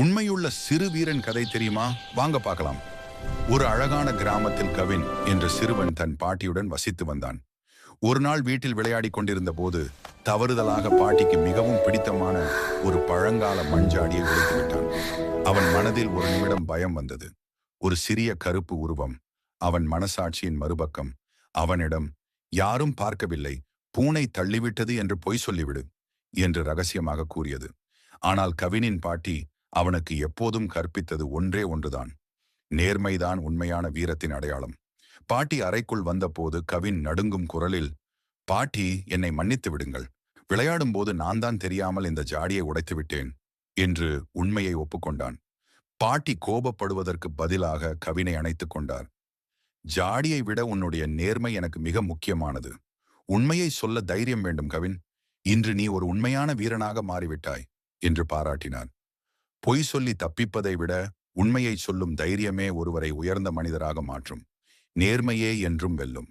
உண்மையுள்ள சிறு வீரன் கதை தெரியுமா? வாங்க பார்க்கலாம். ஒரு அழகான கிராமத்தில் கவின் என்ற சிறுவன் தன் பாட்டியுடன் வசித்து வந்தான். ஒரு நாள் வீட்டில் விளையாடிக் கொண்டிருந்த போது தவறுதலாக பாட்டிக்கு மிகவும் பிடித்தமான ஒரு பழங்கால மண்ஜாடியை உடைத்து விட்டான். அவன் மனதில் ஒரு நிமிடம் பயம் வந்தது. ஒரு சிறிய கருப்பு உருவம் அவன் மனசாட்சியின் மறுபக்கம் அவனிடம், யாரும் பார்க்கவில்லை, பூனை தள்ளிவிட்டது என்று பொய் சொல்லிவிடு என்று ரகசியமாக கூறியது. ஆனால் கவினின் பாட்டி அவனுக்கு எப்போதும் கற்பித்தது ஒன்றே ஒன்றுதான்: நேர்மைதான் உண்மையான வீரத்தின் அடையாளம். பாட்டி அறைக்குள் வந்தபோது கவின் நடுங்கும் குரலில், பாட்டி, என்னை மன்னித்து விடுங்கள், விளையாடும் போது நான் தான் தெரியாமல் இந்த ஜாடியை உடைத்து விட்டேன் என்று உண்மையை ஒப்புக்கொண்டான். பாட்டி கோபப்படுவதற்கு பதிலாக கவினை அணைத்துக் கொண்டார். ஜாடியை விட உன்னுடைய நேர்மை எனக்கு மிக முக்கியமானது. உண்மையை சொல்ல தைரியம் வேண்டும் கவின். இன்று நீ ஒரு உண்மையான வீரனாக மாறிவிட்டாய் என்று பாராட்டினார். பொய் சொல்லி தப்பிப்பதை விட உண்மையை சொல்லும் தைரியமே ஒருவரை உயர்ந்த மனிதராக மாற்றும். நேர்மையே என்றும் வெல்லும்.